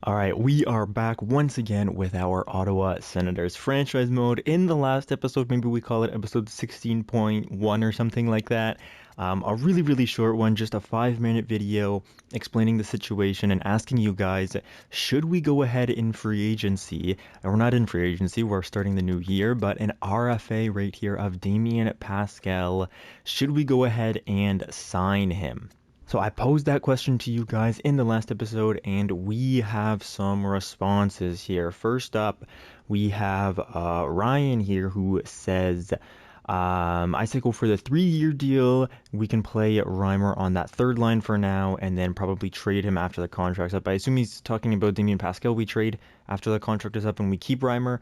All right, we are back once again with our Ottawa Senators franchise mode. In the last episode, maybe we call it episode 16.1 or something like that. A really short one, just a 5-minute video explaining the situation and asking you guys, should we go ahead in free agency? And we're not in free agency, we're starting the new year, but an RFA right here of Damien Pascal. Should we go ahead and sign him? So I posed that question to you guys in the last episode, and we have some responses here. First up, we have Ryan here who says, I say go for the 3-year deal. We can play Reimer on that third line for now, and then probably trade him after the contract's up. I assume he's talking about Damien Pascal. We trade after the contract is up, and we keep Reimer.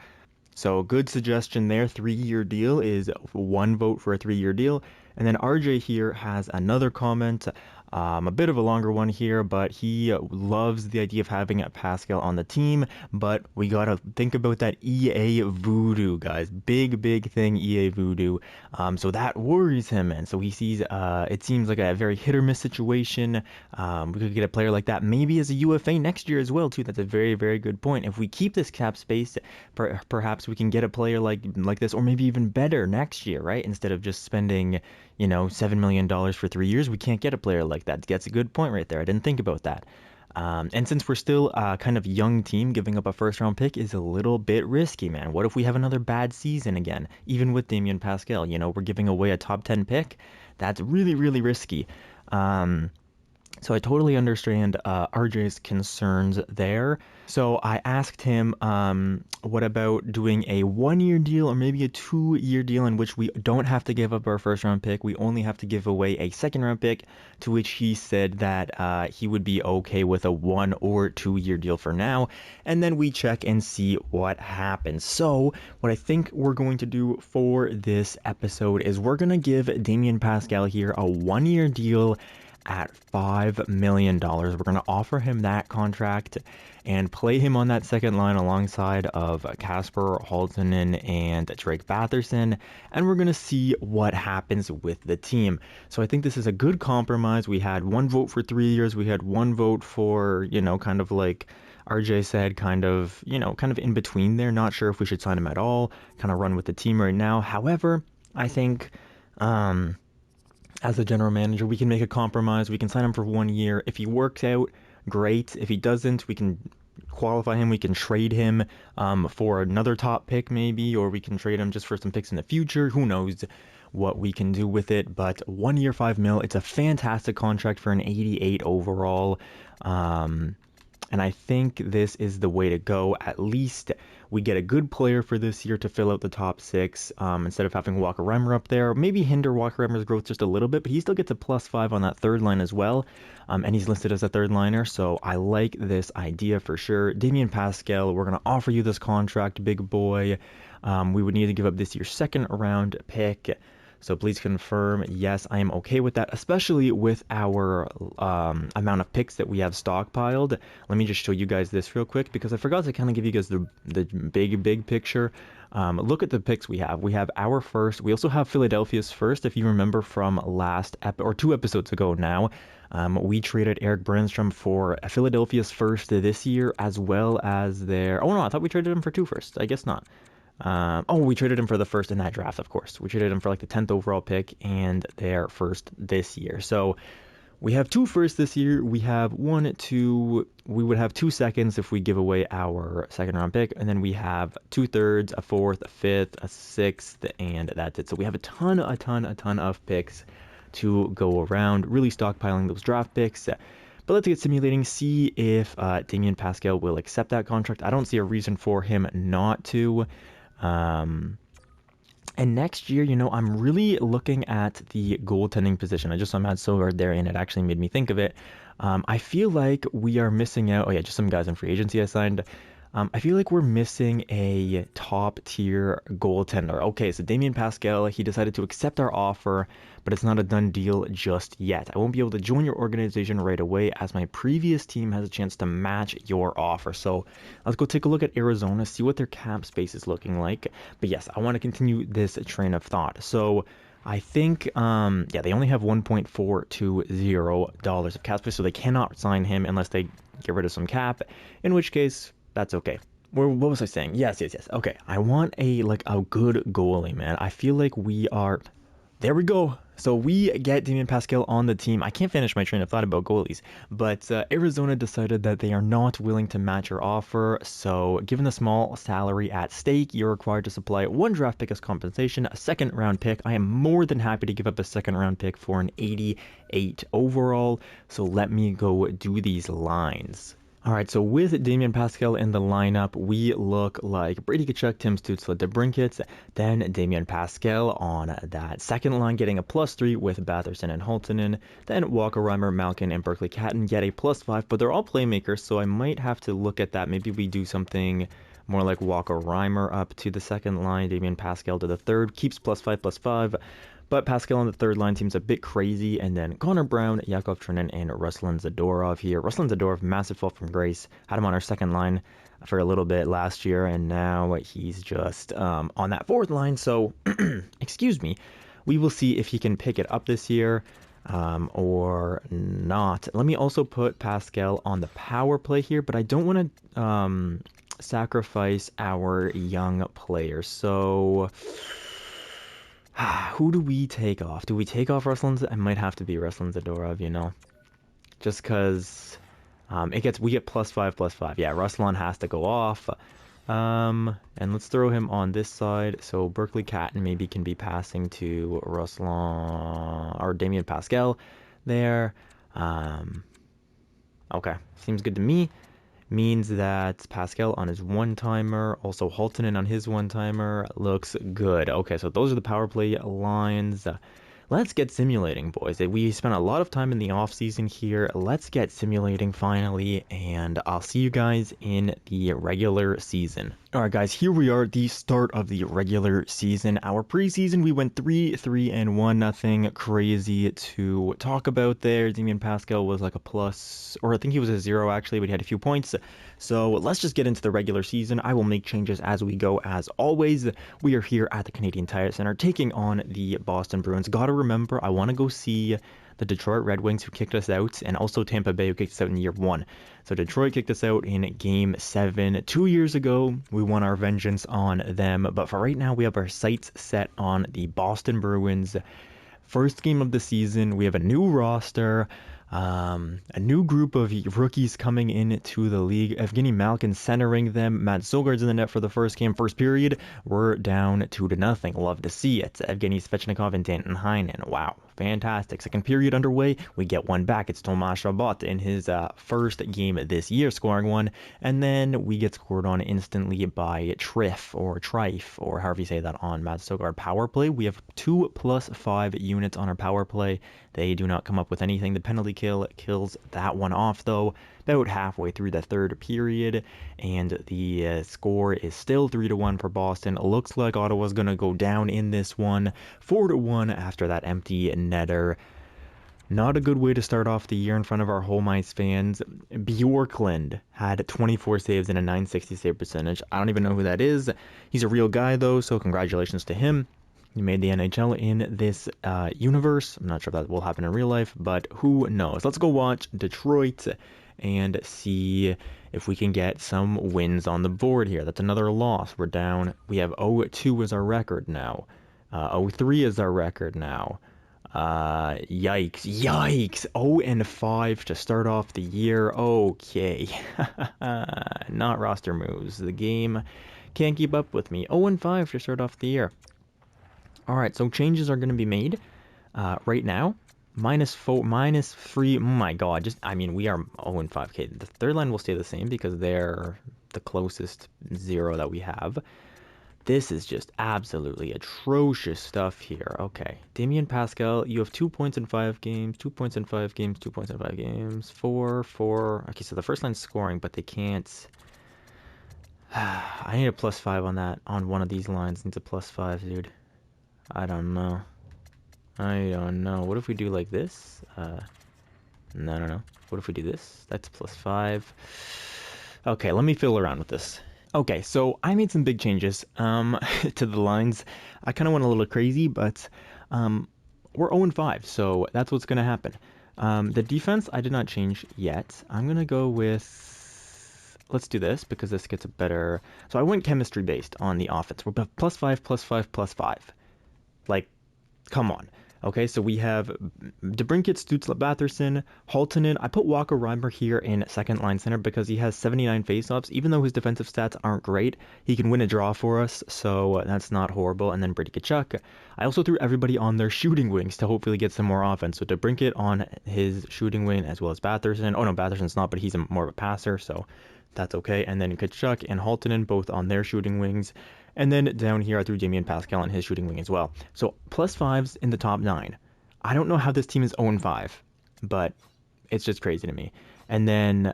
So good suggestion there. 3-year deal is 1 vote for a 3-year deal. And then RJ here has another comment, a bit of a longer one here, but he loves the idea of having Pascal on the team. But we gotta think about that EA voodoo, guys. Big thing, EA voodoo. So that worries him, and so he sees it seems like a very hit or miss situation. We could get a player like that maybe as a UFA next year as well too. That's a very good point. If we keep this cap space, perhaps we can get a player like this, or maybe even better next year, right? Instead of just spending, $7 million for 3 years, we can't get a player like that. That's a good point right there. I didn't think about that. And since we're still a kind of young team, giving up a first round pick is a little bit risky, man. What if we have another bad season again, even with Damien Pascal? We're giving away a top 10 pick. That's really risky. So I totally understand RJ's concerns there. So I asked him, what about doing a 1-year deal or maybe a 2-year deal in which we don't have to give up our first round pick. We only have to give away a second round pick, to which he said that he would be okay with a 1 or 2-year deal for now. And then we check and see what happens. So what I think we're going to do for this episode is we're going to give Damien Pascal here a 1-year deal at $5 million. We're going to offer him that contract and play him on that second line alongside of Casper Haltonen and Drake Batherson, and we're going to see what happens with the team. So I think this is a good compromise. We had 1 vote for 3 years. We had 1 vote for, kind of like RJ said, kind of in between there. Not sure if we should sign him at all, kind of run with the team right now. However, I think as a general manager, we can make a compromise. We can sign him for 1 year. If he works out, great. If he doesn't, we can qualify him. We can trade him for another top pick maybe, or we can trade him just for some picks in the future. Who knows what we can do with it. But 1 year, $5 million. It's a fantastic contract for an 88 overall. And I think this is the way to go. At least we get a good player for this year to fill out the top 6 instead of having Walker Reimer up there. Maybe hinder Walker Reimer's growth just a little bit, but he still gets a +5 on that third line as well. And he's listed as a third liner, so I like this idea for sure. Damien Pascal, we're going to offer you this contract, big boy. We would need to give up this year's second round pick. So please confirm, yes, I am okay with that, especially with our amount of picks that we have stockpiled. Let me just show you guys this real quick, because I forgot to kind of give you guys the big picture. Look at the picks we have. We have our first. We also have Philadelphia's first, if you remember from last or 2 episodes ago now. We traded Eric Brandstrom for Philadelphia's first this year, as well as their... Oh, no, I thought we traded him for 2 firsts. I guess not. We traded him for the first in that draft, of course. We traded him for like the 10th overall pick and their first this year. So we have 2 firsts this year. We have 1, 2. We would have 2 seconds if we give away our second round pick. And then we have 2 thirds, a 4th, a 5th, a 6th, and that's it. So we have a ton of picks to go around, really stockpiling those draft picks. But let's get simulating, see if Damien Pascal will accept that contract. I don't see a reason for him not to. And next year, I'm really looking at the goaltending position. I just saw Matt Silver there, and it actually made me think of it. I feel like we are missing out. Oh yeah, just some guys in free agency I signed. I feel like we're missing a top tier goaltender. Okay, so Damien Pascal, he decided to accept our offer, but it's not a done deal just yet. I won't be able to join your organization right away, as my previous team has a chance to match your offer. So let's go take a look at Arizona, see what their cap space is looking like. But yes, I want to continue this train of thought. So I think, yeah, they only have $1.420 of cap space, so they cannot sign him unless they get rid of some cap, in which case, that's okay. What was I saying? Yes, yes, yes. Okay, I want a good goalie, man. I feel like we are. There we go. So we get Damian Pascal on the team. I can't finish my train of thought about goalies, but Arizona decided that they are not willing to match your offer. So, given the small salary at stake, you're required to supply one draft pick as compensation, a second round pick. I am more than happy to give up a second round pick for an 88 overall. So, let me go do these lines. All right, so with Damian Pascal in the lineup, we look like Brady Tkachuk, Tim Stützle, DeBrincat, then Damian Pascal on that second line, getting a +3 with Batherson and Holtonen, then Walker Reimer, Malkin, and Berkeley Catton get a +5, but they're all playmakers, so I might have to look at that. Maybe we do something more like Walker Reimer up to the second line, Damian Pascal to the third, keeps +5, +5. But Pascal on the third line seems a bit crazy. And then Connor Brown, Yakov Trenin, and Ruslan Zadorov here. Ruslan Zadorov, massive fall from grace. Had him on our second line for a little bit last year. And now he's just on that fourth line. So, excuse me. We will see if he can pick it up this year or not. Let me also put Pascal on the power play here. But I don't want to sacrifice our young players. So... who do we take off? Do we take off Ruslan? I might have to be Ruslan Zadorov, you know, just because we get +5, +5. Yeah, Ruslan has to go off. And let's throw him on this side. So Berkeley Catton maybe can be passing to Ruslan or Damian Pascal there. Okay, seems good to me. Means that Pascal on his one-timer, also Holtonen on his one-timer, looks good. Okay, so those are the power play lines. Let's get simulating, boys. We spent a lot of time in the off-season here. Let's get simulating finally, and I'll see you guys in the regular season. All right, guys, here we are at the start of the regular season. Our preseason, we went 3-3-1, nothing crazy to talk about there. Damian Pascal was like a plus, or I think he was a 0 actually, but he had a few points. So let's just get into the regular season. I will make changes as we go, as always. We are here at the Canadian Tire Center taking on the Boston Bruins. Gotta remember, I want to go see the Detroit Red Wings who kicked us out, and also Tampa Bay who kicked us out in year 1. So Detroit kicked us out in Game 7 2 years ago. We won our vengeance on them, but for right now we have our sights set on the Boston Bruins. First game of the season, we have a new roster, a new group of rookies coming into the league. Evgeny Malkin centering them. Matt Sogard's in the net for the first game. First period, we're down 2-0. Love to see it. Evgeny Svechnikov and Danton Heinen. Wow, fantastic. Second period underway. We get one back. It's Tomas Chabot in his first game this year, scoring one. And then we get scored on instantly by Triff, or however you say that on Matt Sogard. Power play. We have 2 + 5 units on our power play. They do not come up with anything. The penalty kill kills that one off, though, about halfway through the third period, and the score is still 3-1 for Boston. It looks like Ottawa's going to go down in this one, 4-1 after that empty netter. Not a good way to start off the year in front of our home ice fans. Bjorklund had 24 saves and a .960 save percentage. I don't even know who that is. He's a real guy, though, so congratulations to him. He made the NHL in this universe. I'm not sure if that will happen in real life, but who knows? Let's go watch Detroit and see if we can get some wins on the board here. That's another loss. We're down. We have 0-2 as our record now. 0-3 is our record now. Yikes. 0-5 to start off the year. Okay. Not roster moves. The game can't keep up with me. 0-5 to start off the year. All right, so changes are going to be made right now. -4, -3. Oh my God! We are 0-5. Okay, the third line will stay the same because they're the closest 0 that we have. This is just absolutely atrocious stuff here. Okay, Damian Pascal, you have 2 points in 5 games, 2 points in 5 games, 2 points in 5 games, 4. Okay, so the first line's scoring, but they can't. I need a +5 on that. On one of these lines, needs a +5, dude. I don't know. What if we do like this? No. What if we do this? That's +5. Okay, let me fiddle around with this. Okay, so I made some big changes to the lines. I kind of went a little crazy, but we're 0-5, so that's what's going to happen. The defense, I did not change yet. I'm going to go with... Let's do this, because this gets a better... So I went chemistry based on the offense. We're +5, +5, +5. Like, come on. Okay, so we have DeBrincat, Stützle, Batherson, Haltonen. I put Walker Reimer here in second line center because he has 79 faceoffs. Even though his defensive stats aren't great, he can win a draw for us, so that's not horrible. And then Brady Tkachuk. I also threw everybody on their shooting wings to hopefully get some more offense. So DeBrincat on his shooting wing as well as Batherson. Oh no, Batherson's not, but he's more of a passer, so that's okay. And then Tkachuk and Haltonen both on their shooting wings. And then down here, I threw Damien Pascal on his shooting wing as well. So +5s in the top 9. I don't know how this team is 0-5, but it's just crazy to me. And then you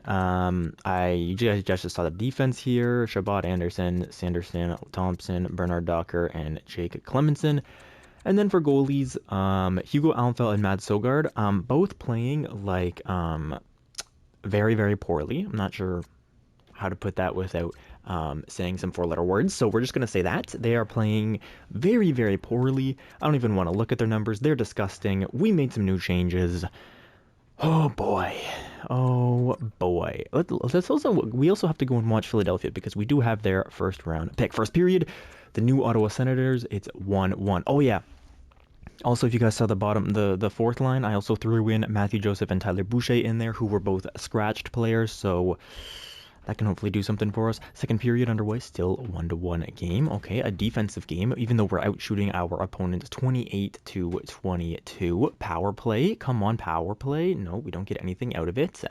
guys just saw the defense here. Chabot, Anderson, Sanderson, Thompson, Bernard Docker, and Jake Clemenson. And then for goalies, Hugo Allenfeld and Mads Sogard, both playing like very, very poorly. I'm not sure how to put that without saying some 4-letter words. So we're just going to say that. They are playing very, very poorly. I don't even want to look at their numbers. They're disgusting. We made some new changes. Oh boy. Oh boy. We also have to go and watch Philadelphia because we do have their first round pick. First period, the new Ottawa Senators, it's 1-1. Oh yeah. Also, if you guys saw the fourth line, I also threw in Matthew Joseph and Tyler Boucher in there, who were both scratched players, so that can hopefully do something for us. Second period underway, still 1-1 game. Okay, a defensive game, even though we're out shooting our opponents 28-22. Power play, come on, power play. No, we don't get anything out of it.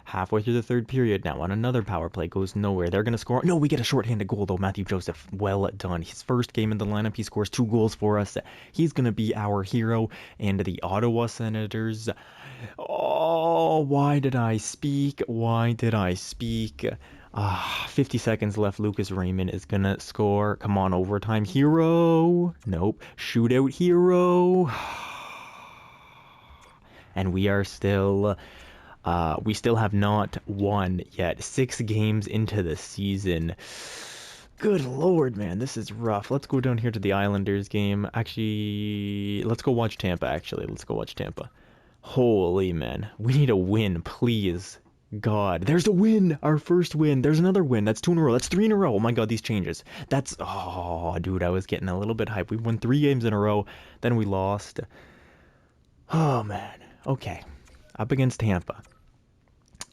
Halfway through the third period now on another power play, goes nowhere. They're going to score. No, we get a shorthanded goal though. Matthew Joseph, well done. His first game in the lineup, he scores 2 goals for us. He's going to be our hero. And the Ottawa Senators, oh, why did I speak? 50 seconds left. Lucas Raymond is going to score. Come on, overtime hero. Nope. Shootout hero. And we are still... we still have not won yet. 6 games into the season. Good lord, man, this is rough. Let's go down here to the Islanders game. Actually, let's go watch Tampa, Let's go watch Tampa. Holy, man. We need a win, please. God. There's a win! Our first win. There's another win. That's 2 in a row. That's 3 in a row. Oh my god, these changes. That's... Oh, dude, I was getting a little bit hyped. We won 3 games in a row. Then we lost. Oh, man. Okay. Up against Tampa.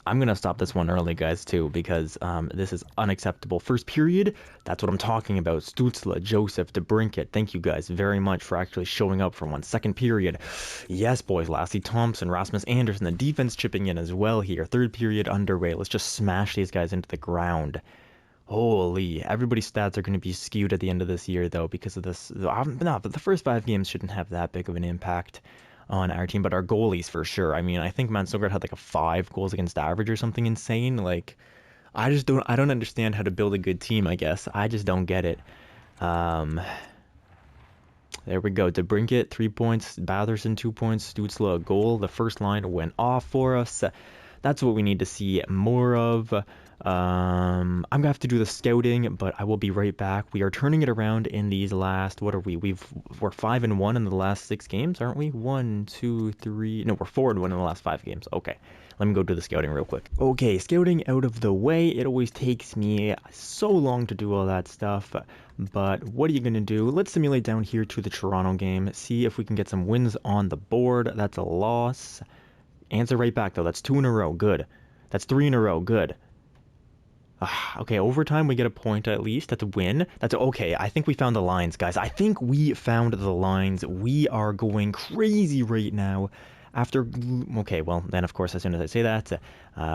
I'm going to stop this one early, guys, too, because this is unacceptable. First period, that's what I'm talking about. Stützle, Joseph, DeBrincat, thank you guys very much for actually showing up for one. Second period, yes, boys, Lassie Thompson, Rasmus Anderson, the defense chipping in as well here. Third period underway. Let's just smash these guys into the ground. Holy, everybody's stats are going to be skewed at the end of this year, though, because of this. No, but the first 5 games shouldn't have that big of an impact on our team, but our goalies for sure. I mean, I think Mads Sogard had like a 5 goals against average or something insane. Like, I don't understand how to build a good team, I guess. I just don't get it. There we go. DeBrincat, 3 points. Batherson, 2 points. Stützle, a goal. The first line went off for us. That's what we need to see more of. I'm gonna have to do the scouting, but I will be right back. We are turning it around in these last, what are we? We're 5-1 in the last 6 games, aren't we? 1, 2, 3. No, we're 4-1 in the last 5 games. Okay, let me go do the scouting real quick. Okay, scouting out of the way. It always takes me so long to do all that stuff, but what are you gonna do? Let's simulate down here to the Toronto game. See if we can get some wins on the board. That's a loss. Answer right back though. That's 2 in a row. Good. That's 3 in a row. Good. Okay, overtime we get a point at least. That's a win. That's okay. I think we found the lines, guys. I think we found the lines. We are going crazy right now. Okay, well, then of course, as soon as I say that,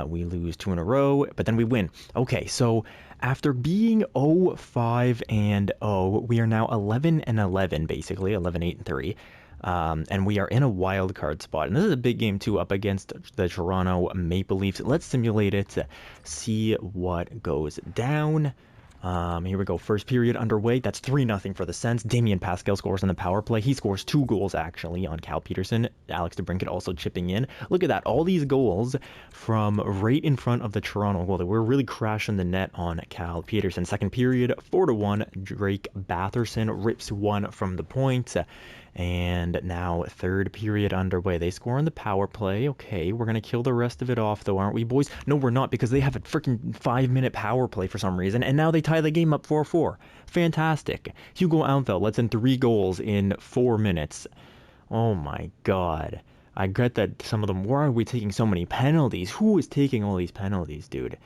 we lose 2 in a row, but then we win. Okay, so after being 0-5-0, we are now 11-11, basically, 11-8-3. And we are in a wild card spot, and this is a big game too, up against the Toronto Maple Leafs. Let's simulate it to see what goes down. Here we go. First period underway. That's 3-0 for the Sens. Damien Pascal scores on the power play. He scores 2 goals actually on Cal Peterson. Alex DeBrincat also chipping in. Look at that. All these goals from right in front of the Toronto goal. We're really crashing the net on Cal Peterson. Second period, 4-1. Drake Batherson rips one from the point. And now third period underway. They score on the power play. Okay, we're gonna kill the rest of it off though, aren't we, boys? No, we're not, because they have a freaking 5-minute power play for some reason, and now they tie the game up 4-4. Fantastic. Hugo Alfeld lets in 3 goals in 4 minutes. Oh my god. I get that some of them. Why are we taking so many penalties? Who is taking all these penalties, dude?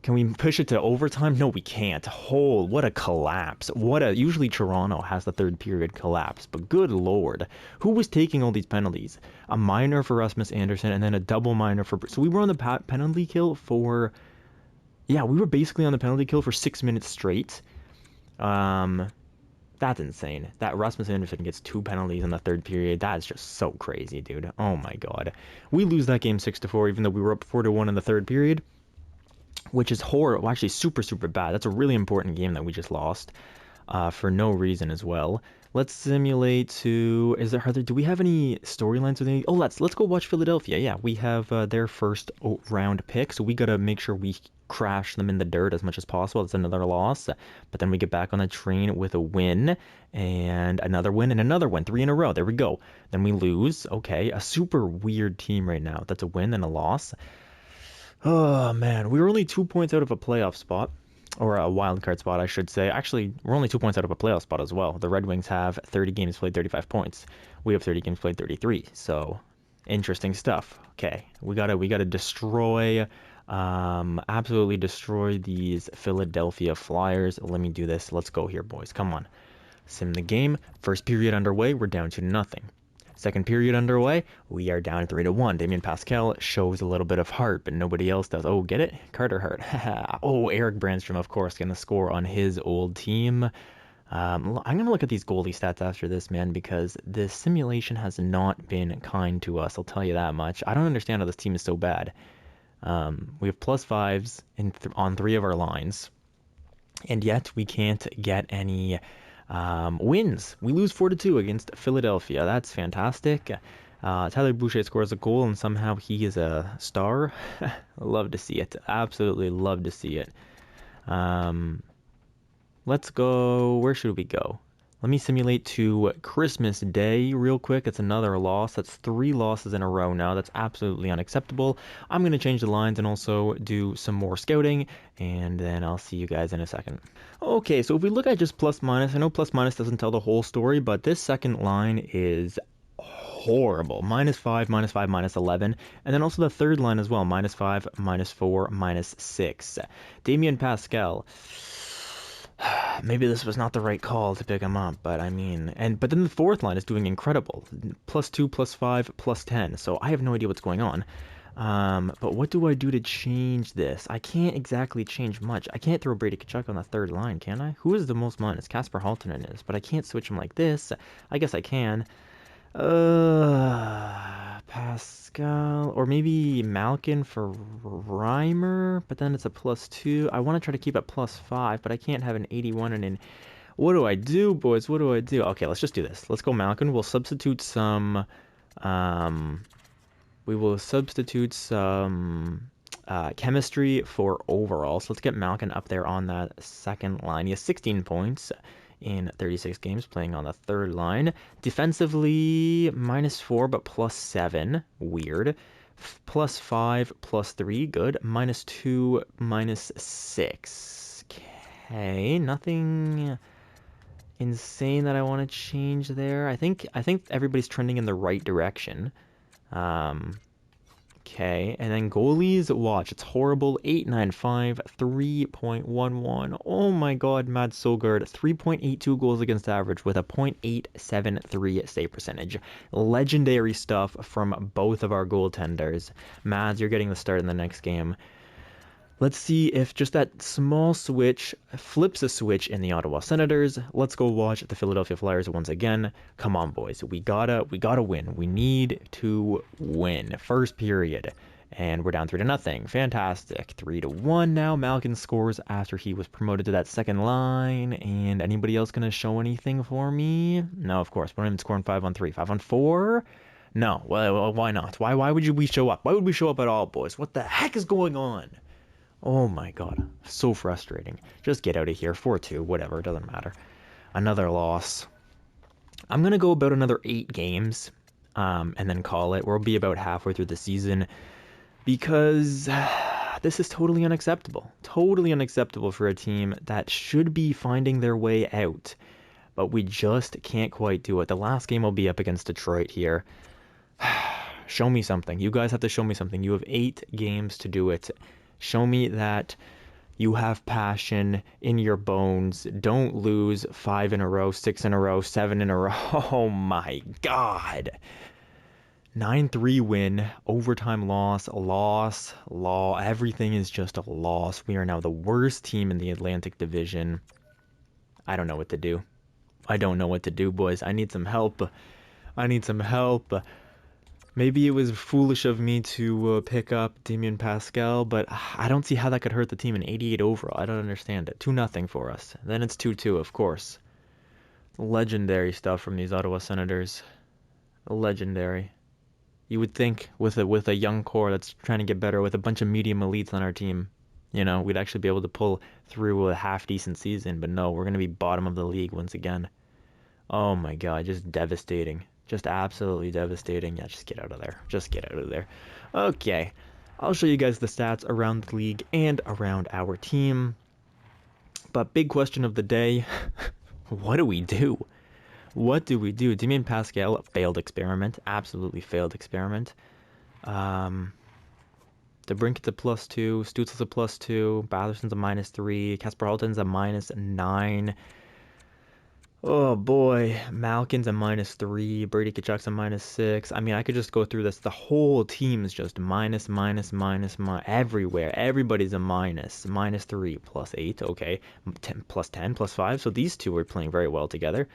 Can we push it to overtime? No, we can't. What a collapse. Usually Toronto has the third period collapse, but good lord. Who was taking all these penalties? A minor for Rasmus Anderson and then a double minor for... So we were on the penalty kill for... Yeah, we were basically on the penalty kill for 6 minutes straight. That's insane. That Rasmus Anderson gets 2 penalties in the third period. That's just so crazy, dude. Oh my god. We lose that game 6-4, even though we were up 4-1 in the third period, which is horrible. Well, actually, super, super bad. That's a really important game that we just lost for no reason as well. Let's simulate to... do we have any storylines with any... Oh, let's go watch Philadelphia. Yeah, we have their first round pick, so we gotta make sure we crash them in the dirt as much as possible. That's another loss, but then we get back on the train with a win and another win and another win. 3 in a row. There we go. Then we lose. Okay, a super weird team right now. That's a win and a loss. Oh man, we were only 2 points out of a playoff spot, or a wild card spot, I should say. Actually, we're only 2 points out of a playoff spot as well. The Red Wings have 30 games played, 35 points. We have 30 games played, 33. So, interesting stuff. Okay, we gotta destroy, absolutely destroy these Philadelphia Flyers. Let me do this. Let's go here, boys. Come on. Sim the game. First period underway. We're down to nothing. Second period underway, we are down 3-1. Damien Pascal shows a little bit of heart, but nobody else does. Oh, get it? Carter Hart. Oh, Eric Brandstrom, of course, going to score on his old team. I'm going to look at these goalie stats after this, man, because this simulation has not been kind to us. I'll tell you that much. I don't understand how this team is so bad. We have +5s on 3 of our lines, and yet we can't get any... wins. We lose 4-2 against Philadelphia. That's fantastic. Tyler Boucher scores a goal and somehow he is a star. Love to see it. Absolutely love to see it. Let's go. Where should we go? Let me simulate to Christmas Day real quick. It's another loss. That's 3 losses in a row now. That's absolutely unacceptable. I'm going to change the lines and also do some more scouting, and then I'll see you guys in a second. Okay, so if we look at just plus minus, I know plus minus doesn't tell the whole story, but this second line is horrible. -5, -5, -11. And then also the third line as well. -5, -4, -6. Damien Pascal. Maybe this was not the right call to pick him up, but I mean, but then the fourth line is doing incredible. +2, +5, +10. So I have no idea what's going on. But what do I do to change this? I can't exactly change much. I can't throw Brady Tkachuk on the third line, can I? Who is the most minus? Kasper Haltonen is, but I can't switch him like this. I guess I can. Pascal, or maybe Malkin for Reimer, but then it's a +2. I want to try to keep it +5, but I can't have an 81 and an... What do I do, boys? What do I do? Okay, let's just do this. Let's go Malkin. We'll substitute some... we will substitute some chemistry for overall. So let's get Malkin up there on that second line. He has 16 points in 36 games playing on the third line. Defensively, -4, but +7. Weird. +5, +3. Good. -2, -6. Okay. Nothing insane that I want to change there. I think everybody's trending in the right direction. Okay, and then goalies, watch, it's horrible. 8.95, 3.11. Oh my god, Mads Solgaard, 3.82 goals against average with a .873 save percentage. Legendary stuff from both of our goaltenders. Mads, you're getting the start in the next game. Let's see if just that small switch flips a switch in the Ottawa Senators. Let's go watch the Philadelphia Flyers once again. Come on, boys. We gotta win. We need to win. First period. And we're down 3-0. Fantastic. 3-1 now. Malkin scores after he was promoted to that second line. And anybody else gonna show anything for me? No, of course. We're not even scoring 5-on-3. 5-on-4? No. Well, why not? Why would we show up? Why would we show up at all, boys? What the heck is going on? Oh my god, so frustrating. Just get out of here. 4-2, whatever, it doesn't matter. Another loss. I'm going to go about another 8 games and then call it. We'll be about halfway through the season because this is totally unacceptable. Totally unacceptable for a team that should be finding their way out. But we just can't quite do it. The last game will be up against Detroit here. Show me something. You guys have to show me something. You have 8 games to do it. Show me that you have passion in your bones. Don't lose 5 in a row, 6 in a row, 7 in a row. Oh my God. 9-3 win, overtime loss, everything is just a loss. We are now the worst team in the Atlantic Division. I don't know what to do. I don't know what to do, boys. I need some help. I need some help. Maybe it was foolish of me to pick up Damien Pascal, but I don't see how that could hurt the team in 88 overall. I don't understand it. 2-0 for us. Then it's 2-2, of course. Legendary stuff from these Ottawa Senators. Legendary. You would think with a young core that's trying to get better, with a bunch of medium elites on our team, we'd actually be able to pull through a half-decent season. But no, we're going to be bottom of the league once again. Oh my God, just devastating. Just absolutely devastating. Yeah, just get out of there. Just get out of there. Okay, I'll show you guys the stats around the league and around our team. But big question of the day, what do we do? What do we do? Damien Pascal, failed experiment. Absolutely failed experiment. DeBrincat's a +2. Stützle's a +2. Batherson's a -3. Kasper Halton's a -9. Oh boy, Malkin's a -3, Brady Tkachuk's a -6. I mean, I could just go through this. The whole team is just minus, everywhere. Everybody's a minus. -3, +8, okay. 10, +10, +5. So these two are playing very well together.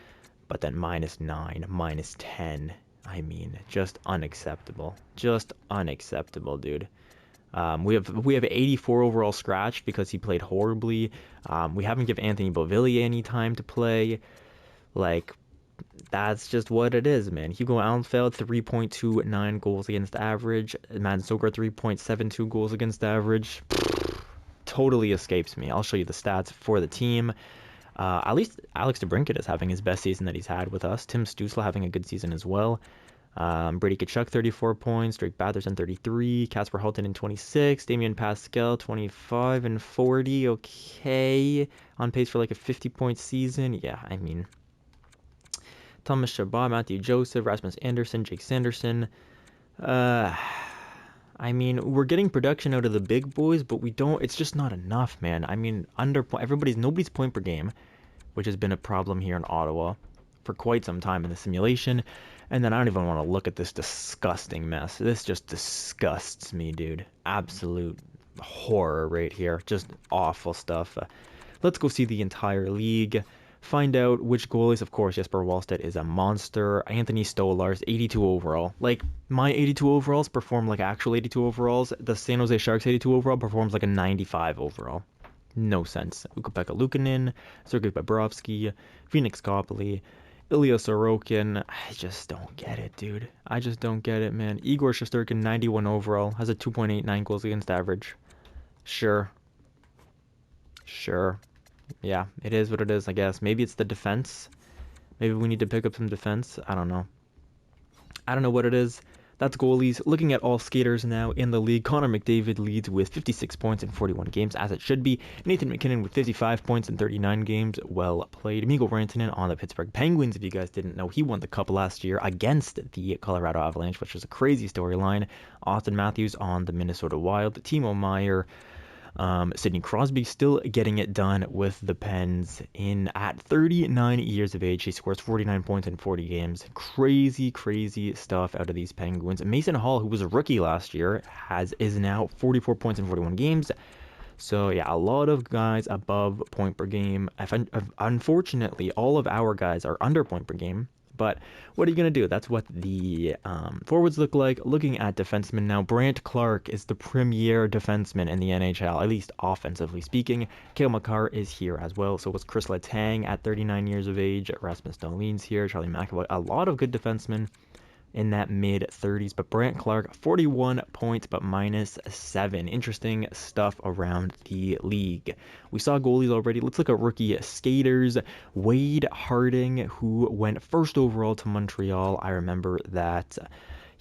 But then -9, -10. I mean, just unacceptable. Just unacceptable, dude. We have 84 overall scratched because he played horribly. We haven't given Anthony Beauvillier any time to play. Like, that's just what it is, man. Hugo Allenfeld, 3.29 goals against average. Matt Zucker, 3.72 goals against average. Totally escapes me. I'll show you the stats for the team. At least Alex DeBrincat is having his best season that he's had with us. Tim Stützle having a good season as well. Brady Tkachuk, 34 points. Drake Batherson, 33. Kasper Halton in 26. Damien Pascal, 25 and 40. Okay. On pace for like a 50-point season. Yeah, I mean, Thomas Chabot, Matthew Joseph, Rasmus Anderson, Jake Sanderson. I mean, we're getting production out of the big boys, but it's just not enough, man. I mean, nobody's point per game, which has been a problem here in Ottawa for quite some time in the simulation. And then I don't even want to look at this disgusting mess. This just disgusts me, dude. Absolute horror right here. Just awful stuff. Let's go see the entire league. Find out which goalies. Of course, Jesper Wallstedt is a monster. Anthony Stolarz, 82 overall. Like, my 82 overalls perform like actual 82 overalls. The San Jose Sharks 82 overall performs like a 95 overall. No sense. Ukko-Pekka Luukkonen, Sergei Bobrovsky, Phoenix Copley, Ilya Sorokin. I just don't get it, dude. I just don't get it, man. Igor Shesterkin, 91 overall, has a 2.89 goals against average. Sure. Yeah, it is what it is, I guess. Maybe it's the defense. Maybe we need to pick up some defense. I don't know. I don't know what it is. That's goalies. Looking at all skaters now in the league, Connor McDavid leads with 56 points in 41 games, as it should be. Nathan McKinnon with 55 points in 39 games. Well played. Mikko Rantanen on the Pittsburgh Penguins. If you guys didn't know, he won the Cup last year against the Colorado Avalanche, which was a crazy storyline. Austin Matthews on the Minnesota Wild. Timo Meier. Sidney Crosby still getting it done with the Pens at 39 years of age. He scores 49 points in 40 games. Crazy stuff out of these Penguins. Mason Hall, who was a rookie last year, is now 44 points in 41 games. So yeah, a lot of guys above point per game. Unfortunately, all of our guys are under point per game. But what are you going to do? That's what the forwards look like. Looking at defensemen now, Brandt Clark is the premier defenseman in the NHL, at least offensively speaking. Cale Makar is here as well. So was Chris Letang at 39 years of age. Rasmus Dahlin's here. Charlie McAvoy. A lot of good defensemen. in that mid 30s. But Brant Clark, 41 points, but -7. Interesting stuff around the league. We saw goalies already. Let's look at rookie skaters. Wade Harding, who went first overall to Montreal. I remember that.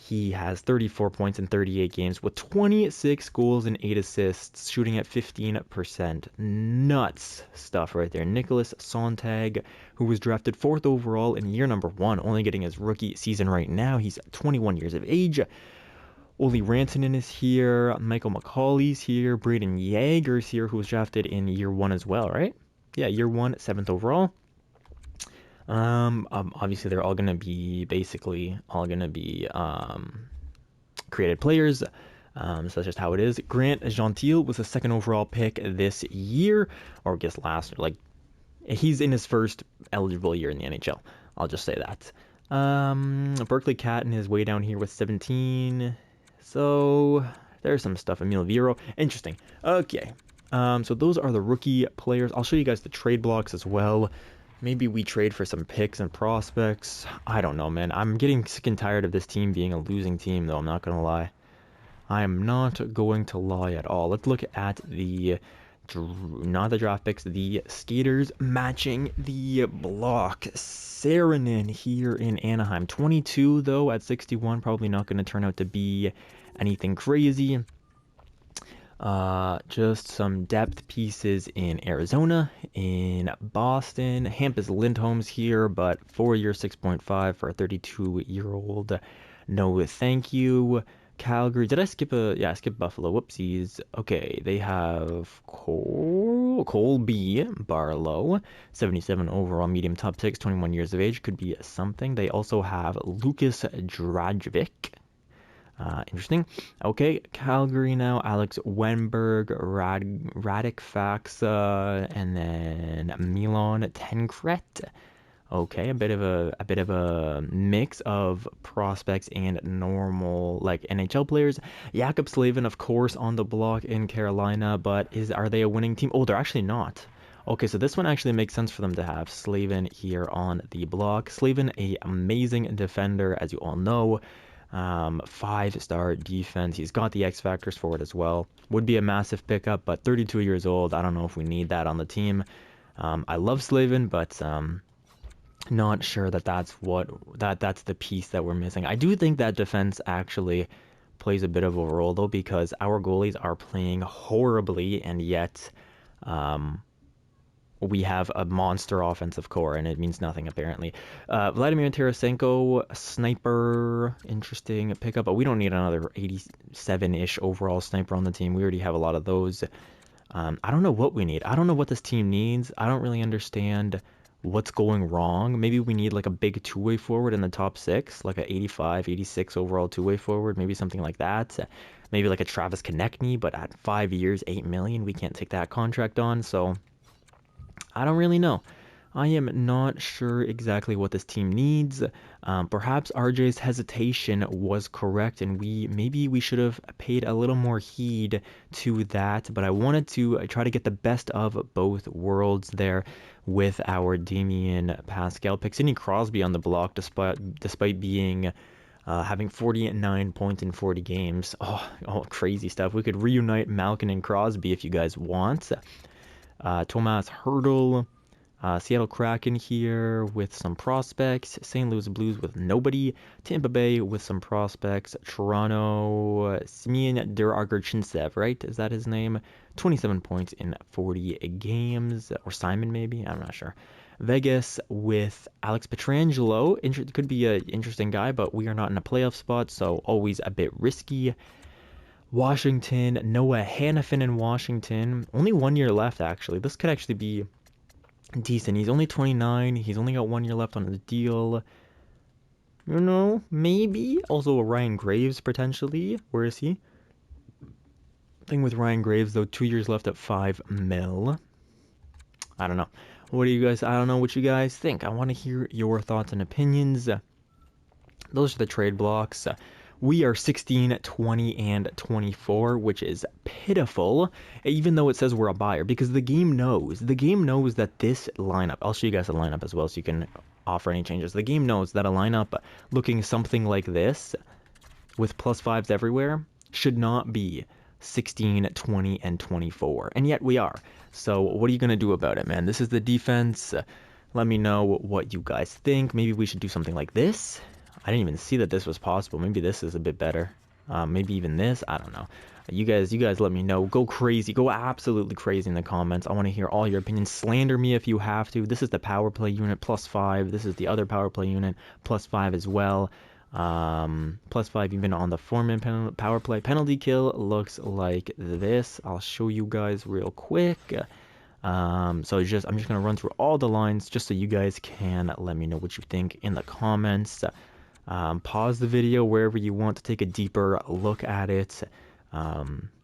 He has 34 points in 38 games with 26 goals and 8 assists, shooting at 15%. Nuts stuff right there. Nicholas Sontag, who was drafted 4th overall in year number 1, only getting his rookie season right now. He's 21 years of age. Olli Rantanen is here. Michael McCauley's here. Braden Yeager's here, who was drafted in year 1 as well, right? Yeah, year 1, 7th overall. Obviously they're all gonna be created players. So that's just how it is. Grant Gentile was a 2nd overall pick this year, or I guess last. Like, he's in his first eligible year in the NHL. I'll just say that. Berkeley Catton is way down here with 17. So there's some stuff. Emil Viro, interesting. Okay. So those are the rookie players. I'll show you guys the trade blocks as well. Maybe we trade for some picks and prospects. I don't know, man. I'm getting sick and tired of this team being a losing team, though. I'm not going to lie. I am not going to lie at all. Let's look at not the draft picks, the skaters matching the block. Saarinen here in Anaheim. 22, though, at 61. Probably not going to turn out to be anything crazy. Just some depth pieces in Arizona, in Boston. Hampus Lindholm's here, but 4-year, 6.5 for a 32-year-old. No, thank you. Calgary. Did I skip I skipped Buffalo. Whoopsies. Okay, they have Colby Barlow, 77 overall, medium, top 6, 21 years of age. Could be something. They also have Lucas Drajovic. Interesting. Okay, Calgary now. Alex Wenberg, Radek Faxa, and then Milan Tenkret. Okay, a bit of a mix of prospects and normal like NHL players. Jakob Slavin, of course, on the block in Carolina, but are they a winning team? Oh, they're actually not. Okay, so this one actually makes sense for them to have Slavin here on the block. Slavin, a amazing defender, as you all know. 5-star defense. He's got the X factors for it as well. Would be a massive pickup, but 32 years old. I don't know if we need that on the team. I love Slavin, but not sure that's the piece that we're missing. I do think that defense actually plays a bit of a role though, because our goalies are playing horribly, and yet we have a monster offensive core, and it means nothing apparently. Vladimir Tarasenko, sniper, interesting pickup, but we don't need another 87-ish overall sniper on the team. We already have a lot of those. I don't know what we need. I don't know what this team needs. I don't really understand what's going wrong. Maybe we need like a big two-way forward in the top 6, like a 85, 86 overall two-way forward, maybe something like that. Maybe like a Travis Konechny, but at 5 years, $8 million, we can't take that contract on, so I don't really know. I am not sure exactly what this team needs. Perhaps RJ's hesitation was correct, and maybe we should have paid a little more heed to that. But I wanted to try to get the best of both worlds there with our Damien Pascal pick. Sidney Crosby on the block, despite being having 49 points in 40 games. Oh, crazy stuff. We could reunite Malkin and Crosby if you guys want. Thomas Hertl. Seattle Kraken here with some prospects. St. Louis Blues with nobody. Tampa Bay with some prospects. Toronto, Simeon Derargarchintsev, right? Is that his name? 27 points in 40 games. Or Simon, maybe? I'm not sure. Vegas with Alex Pietrangelo. Could be an interesting guy, but we are not in a playoff spot, so always a bit risky. Washington, Noah Hannafin in Washington. Only 1 year left, actually. This could actually be decent. He's only 29. He's only got 1 year left on his deal. You know, maybe. Also, Ryan Graves, potentially. Where is he? Thing with Ryan Graves, though, 2 years left at $5 million. I don't know. What do you guys... I don't know what you guys think. I want to hear your thoughts and opinions. Those are the trade blocks. We are 16, 20, and 24, which is pitiful, even though it says we're a buyer, because the game knows that this lineup, I'll show you guys the lineup as well so you can offer any changes. The game knows that a lineup looking something like this, with plus fives everywhere, should not be 16, 20, and 24. And yet we are. So what are you going to do about it, man? This is the defense. Let me know what you guys think. Maybe we should do something like this. I didn't even see that this was possible. Maybe this is a bit better. Maybe even this. I don't know. You guys let me know. Go crazy. Go absolutely crazy in the comments. I want to hear all your opinions. Slander me if you have to. This is the power play unit plus 5. This is the other power play unit plus 5 as well. Plus 5 even on the 4-man power play. Penalty kill looks like this. I'll show you guys real quick. I'm just gonna run through all the lines just so you guys can let me know what you think in the comments. Pause the video wherever you want to take a deeper look at it.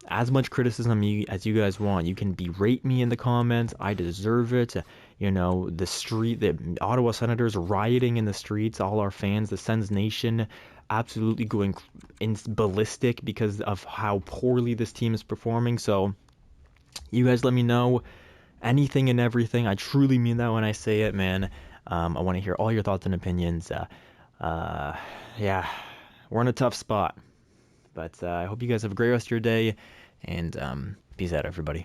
As much criticism as you guys want. You can berate me in the comments. I deserve it. You know, the Ottawa Senators rioting in the streets, all our fans, the Sens Nation absolutely going ballistic because of how poorly this team is performing. So you guys let me know anything and everything. I truly mean that when I say it, man. I want to hear all your thoughts and opinions. Yeah, we're in a tough spot. But I hope you guys have a great rest of your day, and peace out, everybody.